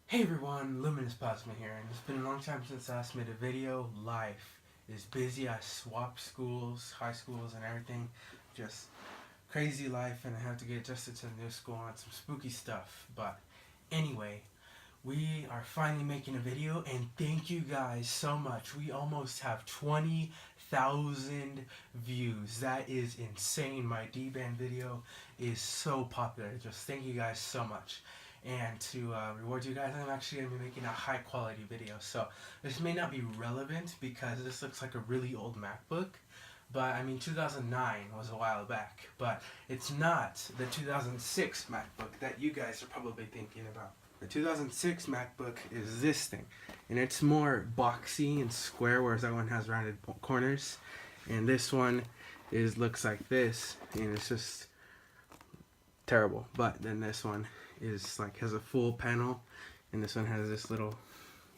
Hey everyone, Luminous Plasma here, and it's been a long time since I last made a video. Life is busy. I swapped schools, high schools and everything. Just crazy life, and I have to get adjusted to the new school and some spooky stuff. But anyway, we are finally making a video, and thank you guys so much. We almost have 20,000 views. That is insane. My D-band video is so popular. Just thank you guys so much. And to reward you guys, I'm actually going to be making a high quality video. So this may not be relevant because this looks like a really old MacBook. But I mean, 2009 was a while back. But it's not the 2006 MacBook that you guys are probably thinking about. The 2006 MacBook is this thing. And it's more boxy and square, whereas that one has rounded corners. And this one looks like this. And it's just terrible. But then this one is like has a full panel, and this one has this little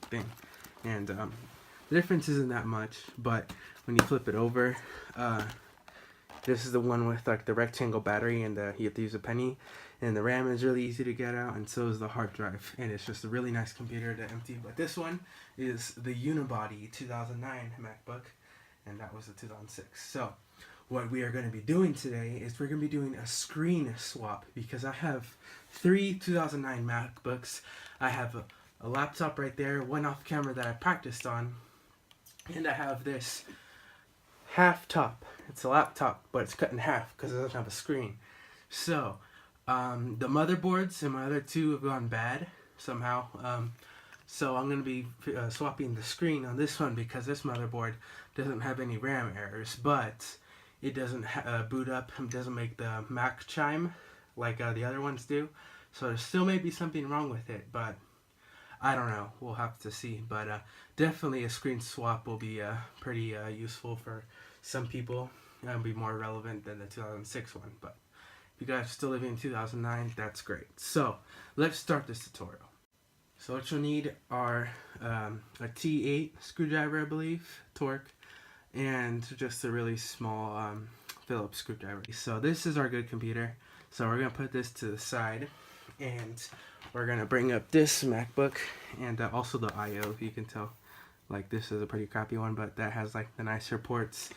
thing, and the difference isn't that much, but when you flip it over, this is the one with like the rectangle battery, and you have to use a penny, and the RAM is really easy to get out, and so is the hard drive, and it's just a really nice computer to empty. But this one is the unibody 2009 MacBook, and that was the 2006. So what we are going to be doing today is we're going to be doing a screen swap, because I have 3 2009 MacBooks. I have a laptop right there, one off camera that I practiced on, and I have this half top. It's a laptop, but it's cut in half because it doesn't have a screen. So the motherboards in my other two have gone bad somehow. So I'm going to be swapping the screen on this one because this motherboard doesn't have any RAM errors, but it doesn't boot up. It doesn't make the Mac chime like the other ones do. So there still may be something wrong with it, but I don't know. We'll have to see. But definitely a screen swap will be pretty useful for some people. It'll be more relevant than the 2006 one. But if you guys are still living in 2009, that's great. So let's start this tutorial. So what you'll need are a T8 screwdriver, I believe, torque, and just a really small Phillips screwdriver. So this is our good computer. So we're going to put this to the side, and we're going to bring up this MacBook, and also the I.O. You can tell, like, this is a pretty crappy one, but that has like the nicer ports,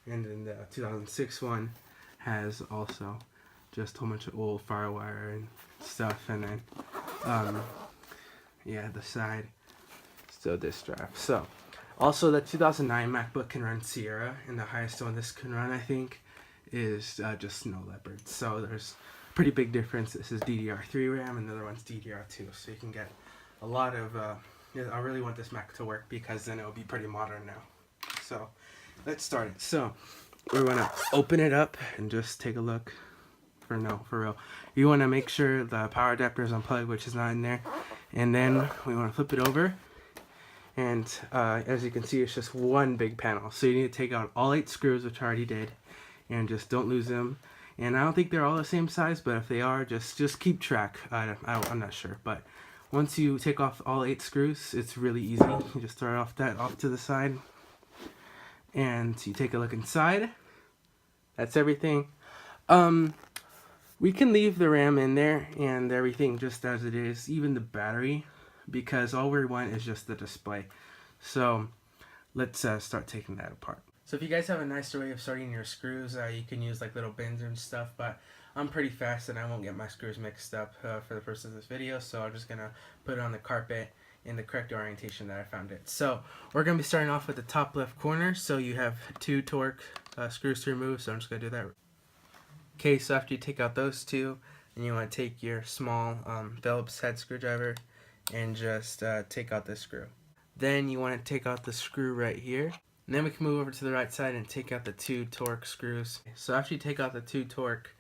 and then the 2006 one has also just a whole bunch of old firewire and stuff, and then yeah, the side still disk drive. So also the 2009 MacBook can run Sierra, and the highest one this can run, I think, is just Snow Leopard. So there's a pretty big difference. This is DDR3 RAM, and the other one's DDR2. So you can get a lot of, I really want this Mac to work because then it'll be pretty modern now. So let's start it. So we're gonna open it up and just take a look. For real. You wanna make sure the power adapter is unplugged, which is not in there. And then we wanna flip it over. And as you can see, it's just one big panel. So you need to take out all 8 screws, which I already did, and just don't lose them. And I don't think they're all the same size, but if they are, just keep track. I'm not sure, but once you take off all 8 screws, it's really easy. You just throw that off to the side, and you take a look inside. That's everything. We can leave the RAM in there and everything just as it is, even the battery, because all we want is just the display. So let's start taking that apart. So if you guys have a nicer way of starting your screws, you can use like little bends and stuff, but I'm pretty fast and I won't get my screws mixed up for the purpose of this video, so I'm just going to put it on the carpet in the correct orientation that I found it. So we're going to be starting off with the top left corner. So you have 2 torque screws to remove, so I'm just going to do that. Okay, so after you take out those 2, and you want to take your small Phillips head screwdriver and just take out this screw. Then you want to take out the screw right here. And then we can move over to the right side and take out the 2 torque screws. So after you take out the 2 torque,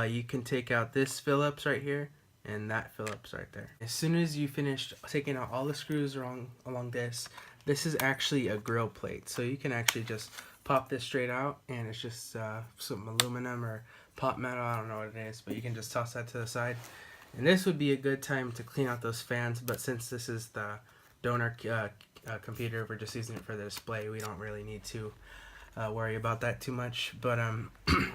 you can take out this Phillips right here and that Phillips right there. As soon as you finish taking out all the screws along this is actually a grill plate. So you can actually just pop this straight out, and it's just some aluminum or pot metal, I don't know what it is, but you can just toss that to the side. And this would be a good time to clean out those fans, but since this is the donor computer, we're just using it for the display. We don't really need to worry about that too much. But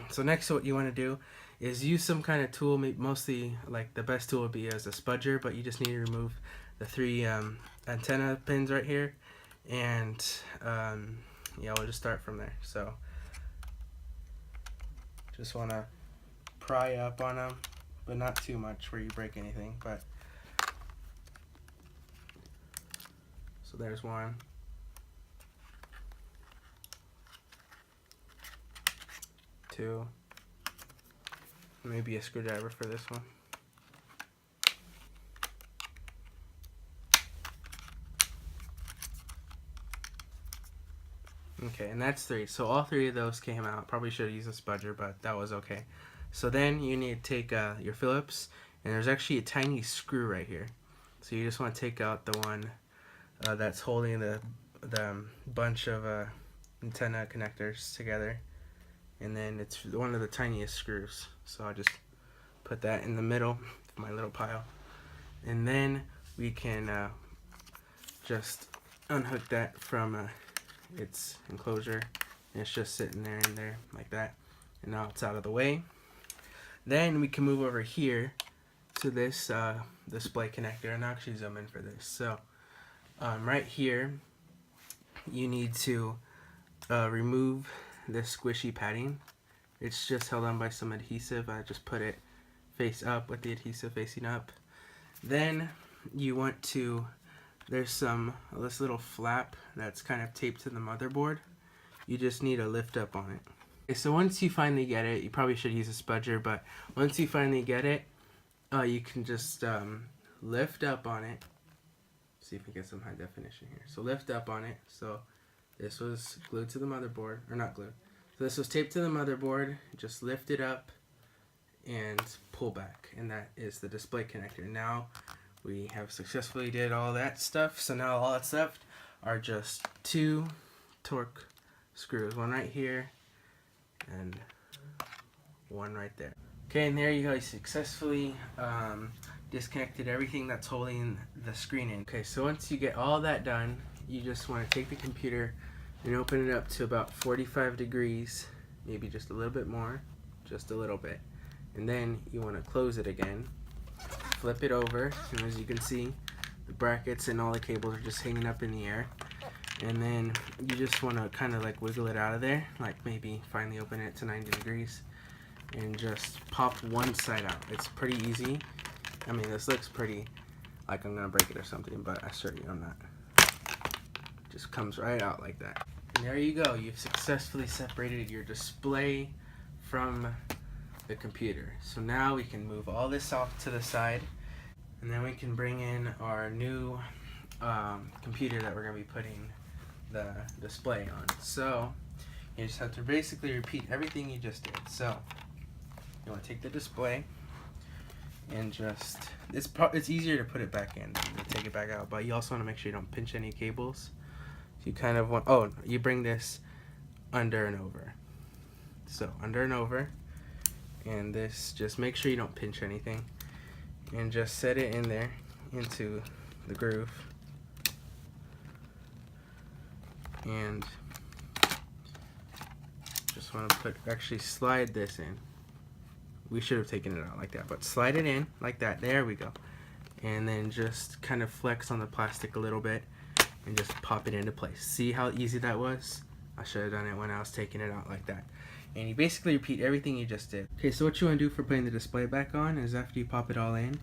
so next, what you want to do is use some kind of tool. Mostly, like, the best tool would be as a spudger, but you just need to remove three antenna pins right here, and yeah, we'll just start from there. So just want to pry up on them, but not too much where you break anything. But so there's one. Two. Maybe a screwdriver for this one. Okay, and that's three. So all three of those came out. Probably should have used a spudger, but that was okay. So then you need to take your Phillips, and there's actually a tiny screw right here. So you just want to take out the one that's holding the bunch of antenna connectors together, and then it's one of the tiniest screws. So I'll just put that in the middle of my little pile, and then we can just unhook that from its enclosure, and it's just sitting there in there like that, and now it's out of the way. Then we can move over here to this display connector, and I'll actually zoom in for this. So right here you need to remove this squishy padding. It's just held on by some adhesive. I just put it face up with the adhesive facing up. Then you want to, there's this little flap that's kind of taped to the motherboard. You just need to lift up on it. Okay, so once you finally get it, you probably should use a spudger, but once you finally get it, you can just lift up on it. See if we get some high definition here. So lift up on it. So this was glued to the motherboard, or not glued. So this was taped to the motherboard. Just lift it up and pull back, and that is the display connector. Now we have successfully did all that stuff. So now all that's left are just two torque screws, one right here and one right there. Okay, and there you go. You successfully disconnected everything that's holding the screen in. Okay, so once you get all that done, you just want to take the computer and open it up to about 45 degrees, maybe just a little bit more, just a little bit. And then you want to close it again, flip it over, and as you can see, the brackets and all the cables are just hanging up in the air. And then you just want to kind of like wiggle it out of there, like maybe finally open it to 90 degrees, and just pop one side out. It's pretty easy. I mean, this looks pretty like I'm gonna break it or something, but I assure you I'm not. Just comes right out like that. And there you go. You've successfully separated your display from the computer. So now we can move all this off to the side, and then we can bring in our new computer that we're gonna be putting the display on. So you just have to basically repeat everything you just did. So you want to take the display and just, it's easier to put it back in than to take it back out, but you also want to make sure you don't pinch any cables. So you kind of want, you bring this under and over. So under and over, and this, just make sure you don't pinch anything, and just set it in there into the groove. And just want to actually slide this in. We should have taken it out like that, but slide it in like that. There we go. And then just kind of flex on the plastic a little bit and just pop it into place. See how easy that was? I should have done it when I was taking it out like that. And you basically repeat everything you just did. Okay, so what you want to do for putting the display back on is after you pop it all in,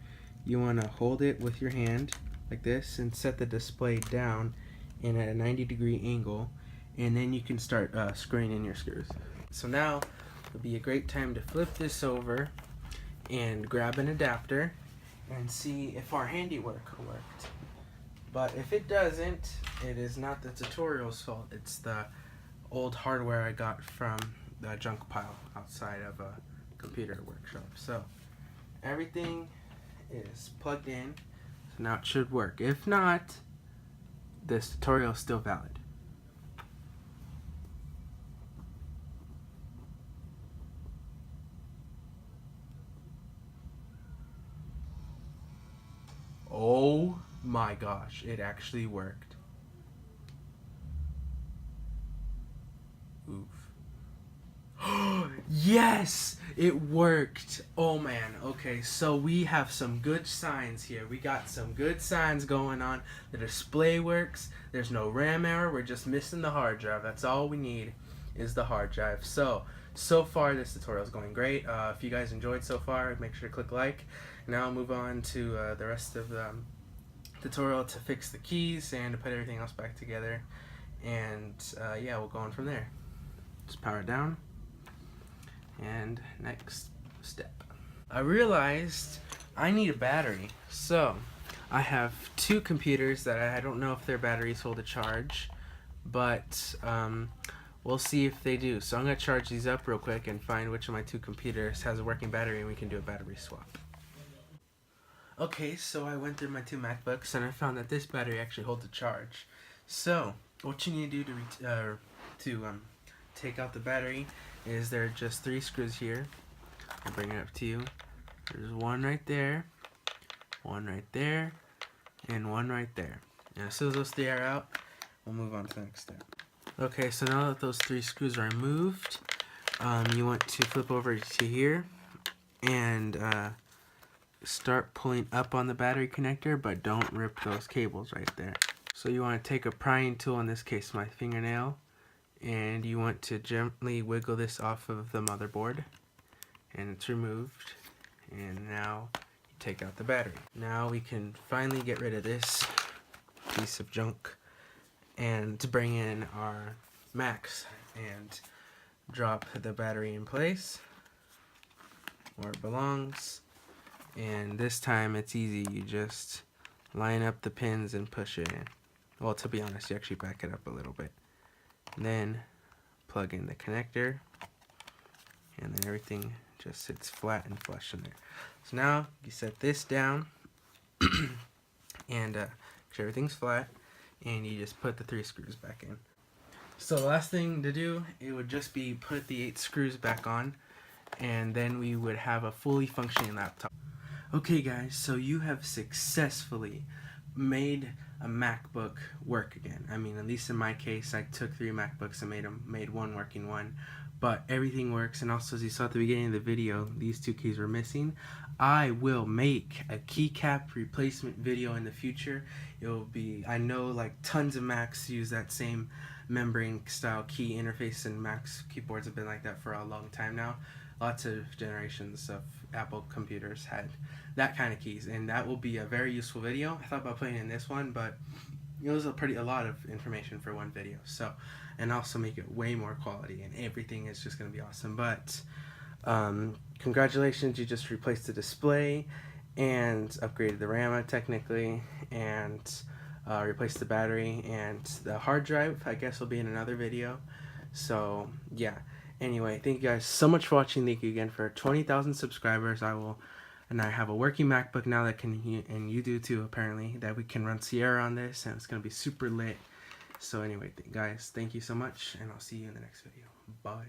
you want to hold it with your hand like this and set the display down and at a 90-degree angle, and then you can start screwing in your screws. So now would be a great time to flip this over and grab an adapter and see if our handiwork worked. But if it doesn't, it is not the tutorial's fault. It's the old hardware I got from the junk pile outside of a computer workshop. So everything is plugged in, so now it should work. If not, this tutorial is still valid. Oh my gosh, it actually worked. Oof. Yes, it worked. Oh man. Okay, so we have some good signs here. We got some good signs going on. The display works. There's no RAM error. We're just missing the hard drive. That's all we need is the hard drive. So far this tutorial is going great. If you guys enjoyed so far, make sure to click like. Now I'll move on to the rest of the tutorial to fix the keys and to put everything else back together. And yeah, we'll go on from there. Just power it down. And next step. I realized I need a battery. So I have two computers that I don't know if their batteries hold a charge, but we'll see if they do. So I'm going to charge these up real quick and find which of my two computers has a working battery, and we can do a battery swap. Okay, so I went through my two MacBooks and I found that this battery actually holds a charge. So what you need to do to take out the battery is there are just 3 screws here. I'll bring it up to you. There's one right there, one right there, and one right there. And as soon as those 3 are out, we'll move on to the next step. Okay, so now that those 3 screws are removed, you want to flip over to here and start pulling up on the battery connector, but don't rip those cables right there. So you want to take a prying tool, in this case my fingernail, and you want to gently wiggle this off of the motherboard, and it's removed. And now you take out the battery. Now we can finally get rid of this piece of junk and bring in our Macs and drop the battery in place where it belongs. And this time it's easy. You just line up the pins and push it in. Well, to be honest, you actually back it up a little bit. Then plug in the connector, and then everything just sits flat and flush in there. So now you set this down and make sure everything's flat, and you just put the 3 screws back in. So the last thing to do, it would just be put the 8 screws back on, and then we would have a fully functioning laptop. Okay guys, so you have successfully made a MacBook work again. I mean, at least in my case, I took 3 MacBooks and made one working one, but everything works. And also, as you saw at the beginning of the video, these 2 keys were missing. I will make a keycap replacement video in the future. It will be, I know like tons of Macs use that same membrane style key interface, and Mac's keyboards have been like that for a long time now. Lots of generations of Apple computers had that kind of keys, and that will be a very useful video. I thought about putting in this one, but it was a lot of information for one video. So, and also make it way more quality, and everything is just going to be awesome. But congratulations, you just replaced the display and upgraded the RAM technically, and replaced the battery, and the hard drive I guess will be in another video. So yeah. Anyway, thank you guys so much for watching. Thank you again for 20,000 subscribers. I have a working MacBook now that can, and you do too apparently, that we can run Sierra on this, and it's gonna be super lit. So anyway, guys, thank you so much, and I'll see you in the next video. Bye.